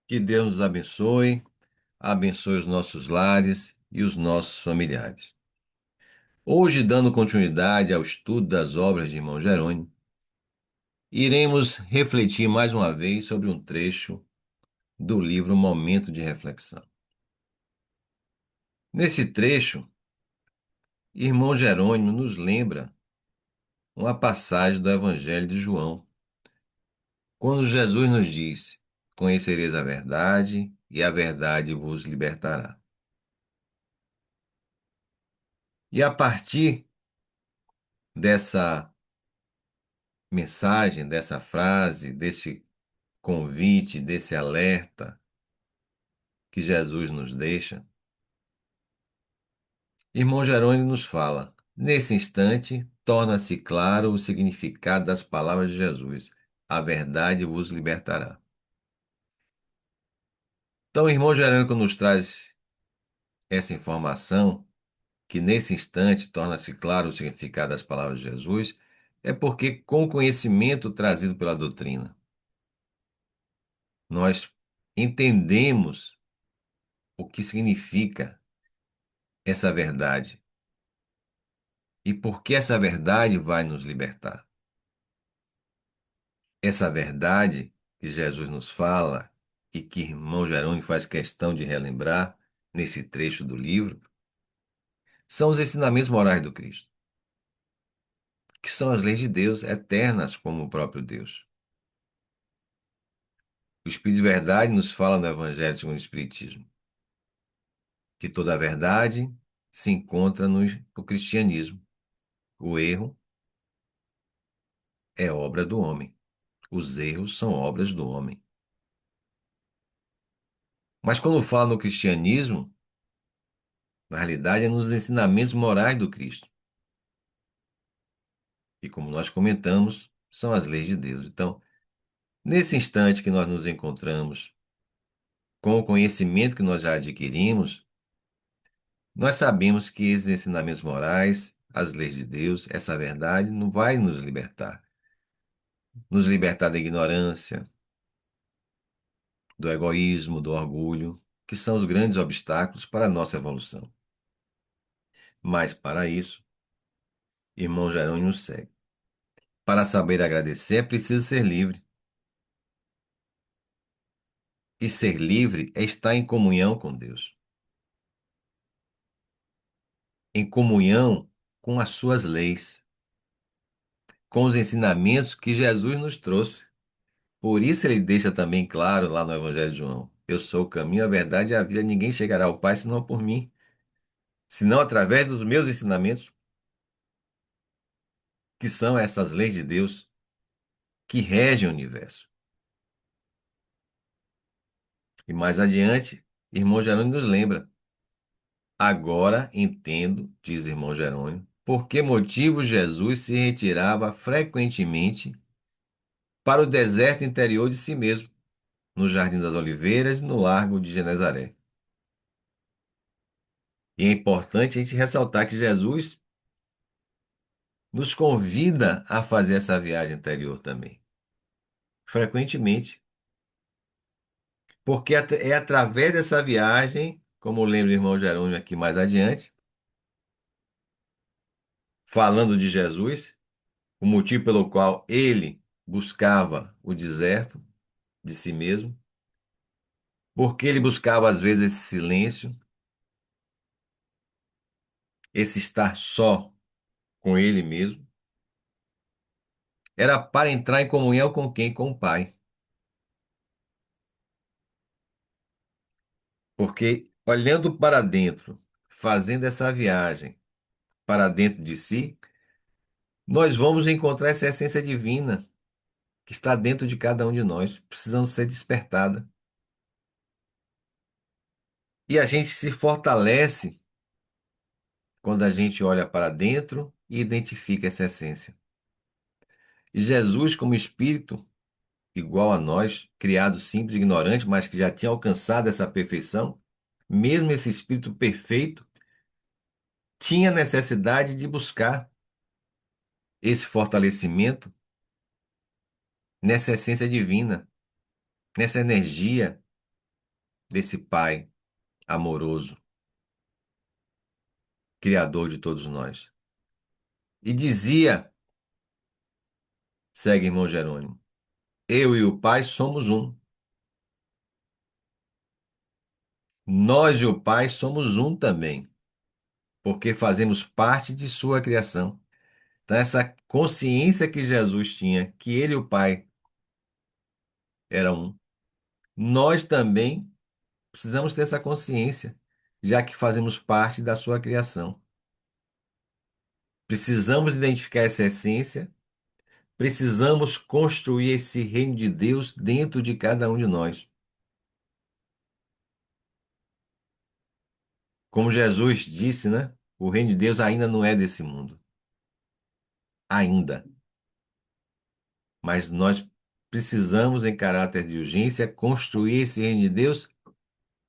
Que Deus nos abençoe, abençoe os nossos lares e os nossos familiares. Hoje, dando continuidade ao estudo das obras de irmão Jerônimo, iremos refletir mais uma vez sobre um trecho do livro Momento de Reflexão. Nesse trecho, irmão Jerônimo nos lembra uma passagem do Evangelho de João, quando Jesus nos diz: Conhecereis a verdade, e a verdade vos libertará. E a partir dessa mensagem, dessa frase, desse convite, desse alerta que Jesus nos deixa, irmão Jerônimo nos fala: nesse instante, torna-se claro o significado das palavras de Jesus: a verdade vos libertará. Então, o irmão Jerônimo nos traz essa informação, que nesse instante torna-se claro o significado das palavras de Jesus, é porque, com o conhecimento trazido pela doutrina, nós entendemos o que significa essa verdade e por que essa verdade vai nos libertar. Essa verdade que Jesus nos fala e que irmão Jerônimo faz questão de relembrar nesse trecho do livro, são os ensinamentos morais do Cristo, que são as leis de Deus eternas como o próprio Deus. O Espírito de Verdade nos fala no Evangelho segundo o Espiritismo, que toda a verdade se encontra no cristianismo. O erro é obra do homem. Os erros são obras do homem. Mas quando fala no cristianismo, na realidade é nos ensinamentos morais do Cristo. E como nós comentamos, são as leis de Deus. Então, nesse instante que nós nos encontramos, com o conhecimento que nós já adquirimos, nós sabemos que esses ensinamentos morais, as leis de Deus, essa verdade não vai nos libertar da ignorância, do egoísmo, do orgulho, que são os grandes obstáculos para a nossa evolução. Mas para isso, irmão Jerônimo nos segue. Para saber agradecer é preciso ser livre. E ser livre é estar em comunhão com Deus, em comunhão com as suas leis, com os ensinamentos que Jesus nos trouxe. Por isso ele deixa também claro lá no Evangelho de João: eu sou o caminho, a verdade e a vida. Ninguém chegará ao Pai senão por mim, senão através dos meus ensinamentos, que são essas leis de Deus que regem o universo. E mais adiante, irmão Jerônimo nos lembra: agora entendo, diz irmão Jerônimo, por que motivo Jesus se retirava frequentemente para o deserto interior de si mesmo, no Jardim das Oliveiras e no Largo de Genezaré. E é importante a gente ressaltar que Jesus nos convida a fazer essa viagem interior também, frequentemente, porque é através dessa viagem, como lembra o irmão Jerônimo aqui mais adiante, falando de Jesus, o motivo pelo qual ele buscava o deserto de si mesmo, porque ele buscava às vezes esse silêncio, esse estar só com ele mesmo, era para entrar em comunhão com quem? Com o Pai. Porque olhando para dentro, fazendo essa viagem para dentro de si, nós vamos encontrar essa essência divina que está dentro de cada um de nós, precisando ser despertada. E a gente se fortalece quando a gente olha para dentro e identifica essa essência. E Jesus, como espírito igual a nós, criado simples e ignorante, mas que já tinha alcançado essa perfeição, mesmo esse espírito perfeito, tinha necessidade de buscar esse fortalecimento nessa essência divina, nessa energia desse Pai amoroso, Criador de todos nós. E dizia, segue irmão Jerônimo, eu e o Pai somos um. Nós e o Pai somos um também, porque fazemos parte de sua criação. Então, essa consciência que Jesus tinha, que ele e o Pai eram um, nós também precisamos ter essa consciência, já que fazemos parte da sua criação. Precisamos identificar essa essência, precisamos construir esse reino de Deus dentro de cada um de nós. Como Jesus disse, né? O reino de Deus ainda não é desse mundo. Ainda. Mas nós precisamos, em caráter de urgência, construir esse reino de Deus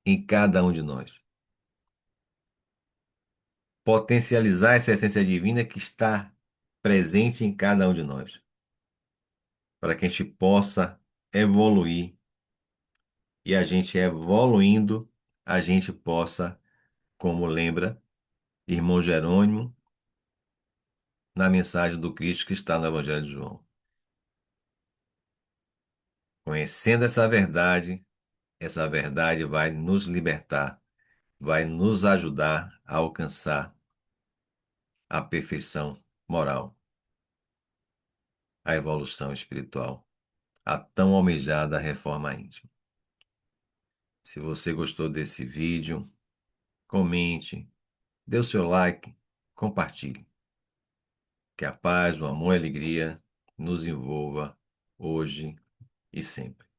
em cada um de nós. Potencializar essa essência divina que está presente em cada um de nós, para que a gente possa evoluir e a gente evoluindo, a gente possa, como lembra irmão Jerônimo, na mensagem do Cristo que está no Evangelho de João. Conhecendo essa verdade vai nos libertar, vai nos ajudar a alcançar a perfeição moral, a evolução espiritual, a tão almejada reforma íntima. Se você gostou desse vídeo, comente, dê o seu like, compartilhe. Que a paz, o amor e a alegria nos envolva hoje e sempre.